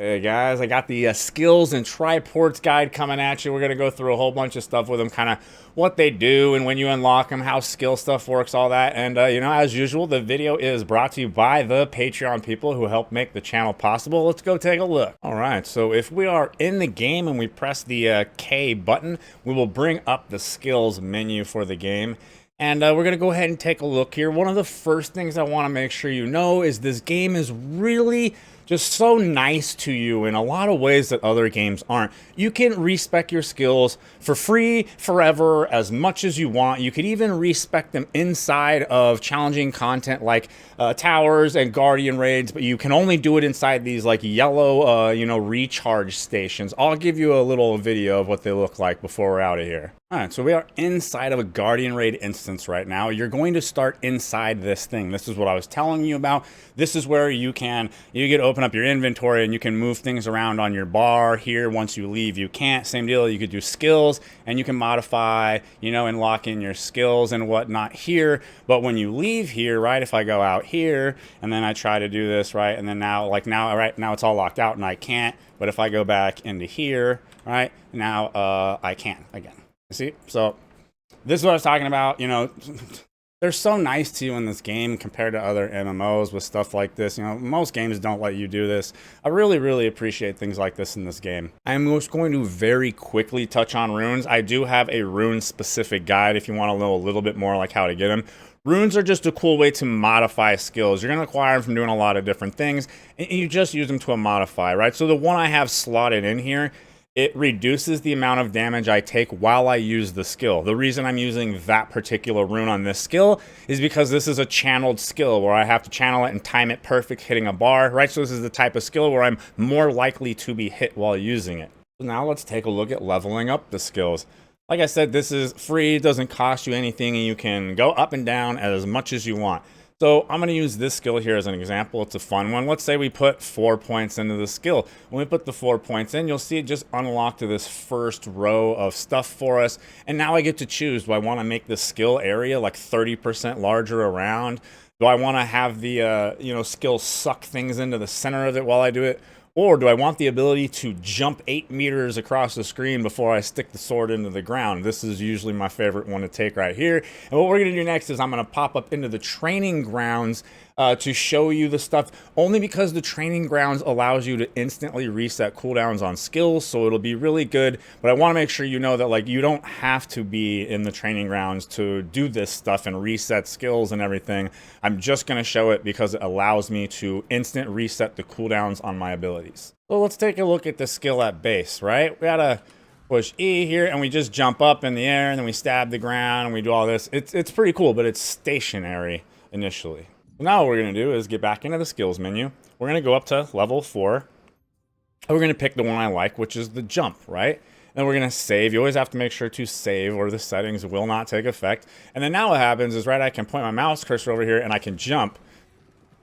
Hey guys, I got the skills and triports guide coming at you. We're going to go through a whole bunch of stuff with them, kind of what they do and when you unlock them, how skill stuff works, all that. And, as usual, the video is brought to you by the Patreon people who help make the channel possible. Let's go take a look. All right, so if we are in the game and we press the K button, we will bring up the skills menu for the game. And we're going to go ahead and take a look here. One of the first things I want to make sure you know is this game is really just so nice to you in a lot of ways that other games aren't. You can respec your skills for free, forever, as much as you want. You could even respec them inside of challenging content like towers and guardian raids, but you can only do it inside these like yellow, recharge stations. I'll give you a little video of what they look like before we're out of here. All right, so we are inside of a Guardian Raid instance right now. You're going to start inside this thing. This is what I was telling you about. This is where you get to open up your inventory and you can move things around on your bar here. Once you leave, you can't. Same deal, you could do skills and you can modify, and lock in your skills and whatnot here. But when you leave here, right, if I go out here and then I try to do this, right, and then now it's all locked out and I can't. But if I go back into here, right, now I can again. See, so this is what I was talking about. They're so nice to you in this game compared to other MMOs with stuff like this. Most games don't let you do this. I really, really appreciate things like this in this game. I'm just going to very quickly touch on runes. I do have a rune-specific guide if you want to know a little bit more like how to get them. Runes are just a cool way to modify skills. You're going to acquire them from doing a lot of different things, and you just use them to modify, right? So the one I have slotted in here, it reduces the amount of damage I take while I use the skill. The reason I'm using that particular rune on this skill is because this is a channeled skill where I have to channel it and time it perfect hitting a bar, right? So this is the type of skill where I'm more likely to be hit while using it. So now let's take a look at leveling up the skills. Like I said, this is free, it doesn't cost you anything, and you can go up and down as much as you want. So I'm going to use this skill here as an example. It's a fun one. Let's say we put 4 points into the skill. When we put the 4 points in, you'll see it just unlocked to this first row of stuff for us. And now I get to choose. Do I want to make the skill area like 30% larger around? Do I want to have the, skill suck things into the center of it while I do it? Or do I want the ability to jump 8 meters across the screen before I stick the sword into the ground? This is usually my favorite one to take right here. And what we're going to do next is I'm going to pop up into the training grounds to show you the stuff, only because the training grounds allows you to instantly reset cooldowns on skills, so it'll be really good. But I want to make sure you know that like you don't have to be in the training grounds to do this stuff and reset skills and everything. I'm just going to show it because it allows me to instant reset the cooldowns on my abilities. So let's take a look at the skill at base, right? We gotta push E here and we just jump up in the air and then we stab the ground and we do all this. It's pretty cool, but it's stationary initially. Now what we're going to do is get back into the skills menu. We're going to go up to level 4. And we're going to pick the one I like, which is the jump, right? And we're going to save. You always have to make sure to save or the settings will not take effect. And then now what happens is, right, I can point my mouse cursor over here and I can jump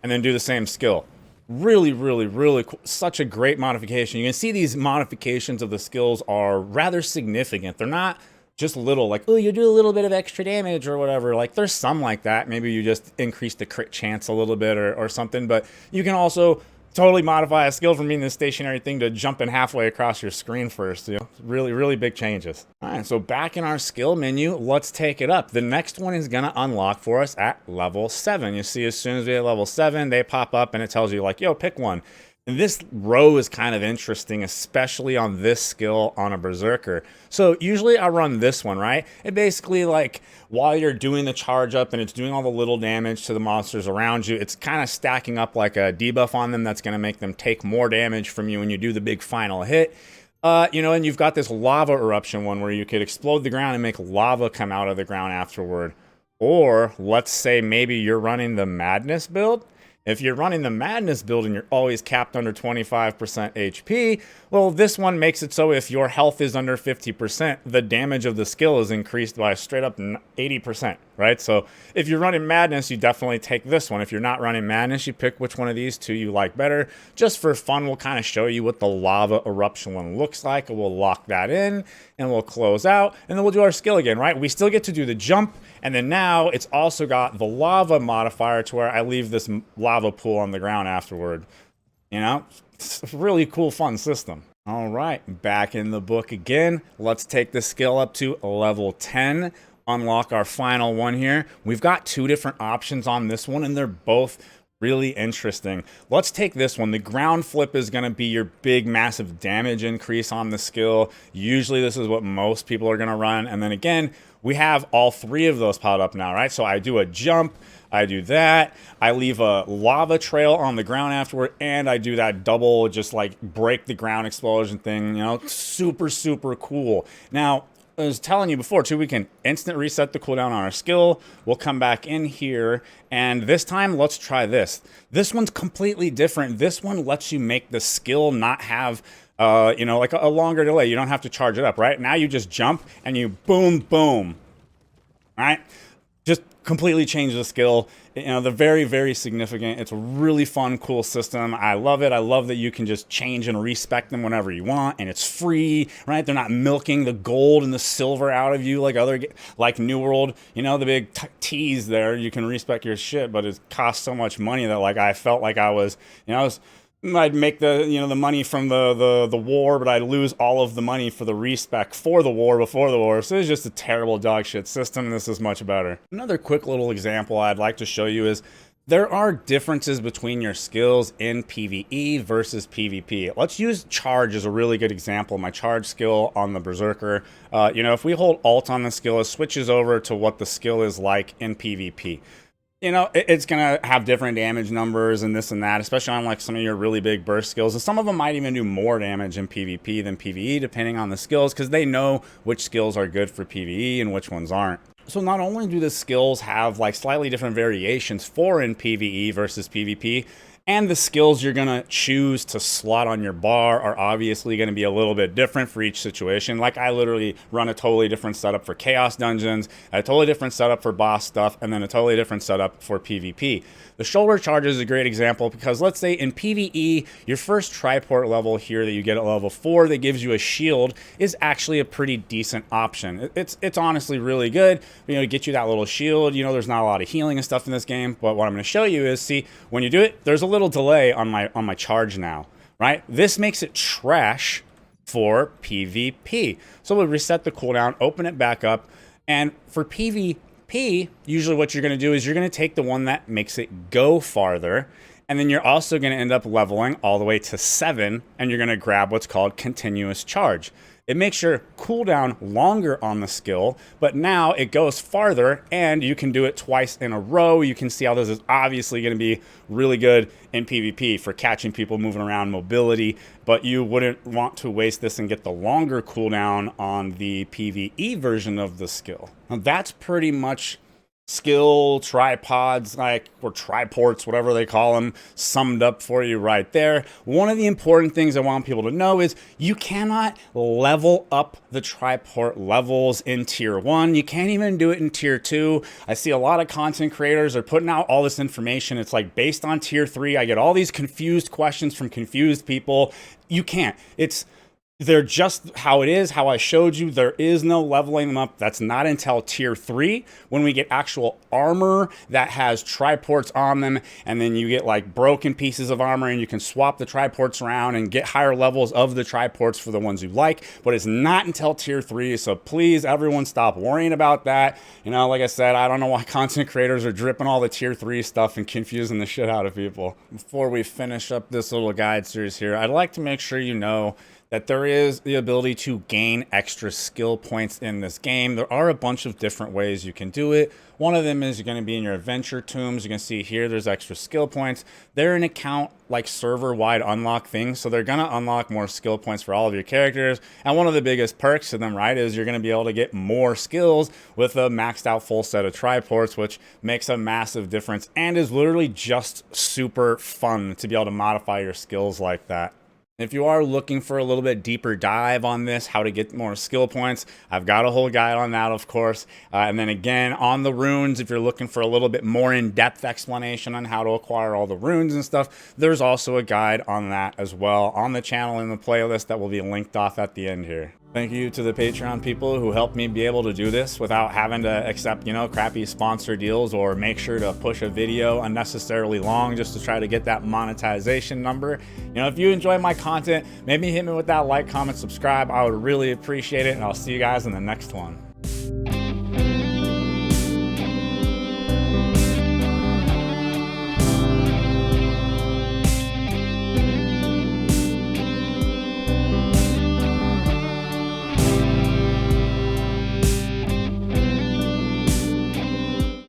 and then do the same skill. Really, really, really cool. Such a great modification. You can see these modifications of the skills are rather significant. They're not just little, like, oh, you do a little bit of extra damage or whatever. Like, there's some like that. Maybe you just increase the crit chance a little bit or something. But you can also totally modify a skill from being this stationary thing to jumping halfway across your screen first. Really, really big changes. All right, so back in our skill menu, let's take it up. The next one is going to unlock for us at level 7. You see, as soon as we hit level 7, they pop up and it tells you, like, yo, pick one. And this row is kind of interesting, especially on this skill on a Berserker. So usually I run this one, right? It basically, like, while you're doing the charge up and it's doing all the little damage to the monsters around you, it's kind of stacking up like a debuff on them that's going to make them take more damage from you when you do the big final hit. And you've got this lava eruption one where you could explode the ground and make lava come out of the ground afterward. Or let's say maybe you're running the Madness build. If you're running the Madness build and you're always capped under 25% HP, well, this one makes it so if your health is under 50%, the damage of the skill is increased by straight up 80%, right? So if you're running Madness, you definitely take this one. If you're not running Madness, you pick which one of these two you like better. Just for fun, we'll kind of show you what the lava eruption one looks like, and we'll lock that in, and we'll close out, and then we'll do our skill again, right? We still get to do the jump, and then now it's also got the lava modifier to where I leave this lava pool on the ground afterward. It's a really cool, fun system. All right, back in the book again. Let's take the skill up to level 10. Unlock our final one here. We've got two different options on this one, and they're both really interesting. Let's take this one. The ground flip is going to be your big, massive damage increase on the skill. Usually this is what most people are going to run. And then again, we have all three of those powered up now, right? So I do a jump, I do that, I leave a lava trail on the ground afterward, and I do that double, just like break the ground explosion thing, you know, super, super cool. Now, I was telling you before too, we can instant reset the cooldown on our skill. We'll come back in here, and this time let's try this. This one's completely different. This one lets you make the skill not have you know, like a longer delay. You don't have to charge it up, right? Now you just jump and you boom, boom. All right? Just completely change the skill. You know, they're very, very significant. It's a really fun, cool system. I love it. I love that you can just change and respec them whenever you want, and it's free, right? They're not milking the gold and the silver out of you like New World. You know, the big tease there. You can respec your shit, but it costs so much money that like I felt like I was, you know, I'd make the, you know, the money from the war, but I'd lose all of the money for the respec for the war before the war. So it's just a terrible dog shit system. This is much better. Another quick little example I'd like to show you is there are differences between your skills in PvE versus PvP. Let's use charge as a really good example. My charge skill on the Berserker. You know, if we hold Alt on the skill, it switches over to what the skill is like in PvP. You know, it's going to have different damage numbers and this and that, especially on like some of your really big burst skills. And some of them might even do more damage in PvP than PvE, depending on the skills, because they know which skills are good for PvE and which ones aren't. So not only do the skills have like slightly different variations for in PvE versus PvP, and the skills you're going to choose to slot on your bar are obviously going to be a little bit different for each situation. Like I literally run a totally different setup for Chaos Dungeons, a totally different setup for boss stuff, and then a totally different setup for PvP. The shoulder charge is a great example because let's say in PvE, your first Triport level here that you get at level 4 that gives you a shield is actually a pretty decent option. It's honestly really good. You know, get you that little shield. You know, there's not a lot of healing and stuff in this game, but what I'm going to show you is, see, when you do it, there's a little delay on my charge now, right? This makes it trash for PvP. So we'll reset the cooldown, open it back up, and for PvP, usually what you're going to do is you're going to take the one that makes it go farther, and then you're also going to end up leveling all the way to 7, and you're going to grab what's called continuous charge. It makes your cooldown longer on the skill, but now it goes farther, and you can do it twice in a row. You can see how this is obviously going to be really good in PvP for catching people moving around, mobility, but you wouldn't want to waste this and get the longer cooldown on the PvE version of the skill. Now, that's pretty much skill tripods, like, or triports, whatever they call them, summed up for you right there. One of the important things I want people to know is you cannot level up the triport levels in tier 1. You can't even do it in tier 2. I see a lot of content creators are putting out all this information. It's like based on tier 3. I get all these confused questions from confused people. You can't. They're just how it is, how I showed you. There is no leveling them up. That's not until tier 3 when we get actual armor that has triports on them, and then you get like broken pieces of armor and you can swap the triports around and get higher levels of the triports for the ones you like, but it's not until tier 3, so please everyone stop worrying about that. You know, like I said, I don't know why content creators are dripping all the tier 3 stuff and confusing the shit out of people. Before we finish up this little guide series here, I'd like to make sure you know that there is the ability to gain extra skill points in this game. There are a bunch of different ways you can do it. One of them is you're going to be in your adventure tombs. You can see here there's extra skill points. They're an account like server-wide unlock thing, so they're going to unlock more skill points for all of your characters. And one of the biggest perks to them, right, is you're going to be able to get more skills with a maxed out full set of triports, which makes a massive difference and is literally just super fun to be able to modify your skills like that. If you are looking for a little bit deeper dive on this, how to get more skill points, I've got a whole guide on that, of course. And then again, on the runes, if you're looking for a little bit more in-depth explanation on how to acquire all the runes and stuff, there's also a guide on that as well on the channel in the playlist that will be linked off at the end here. Thank you to the Patreon people who helped me be able to do this without having to accept, you know, crappy sponsor deals or make sure to push a video unnecessarily long just to try to get that monetization number. You know, if you enjoy my content, maybe hit me with that like, comment, subscribe. I would really appreciate it, and I'll see you guys in the next one.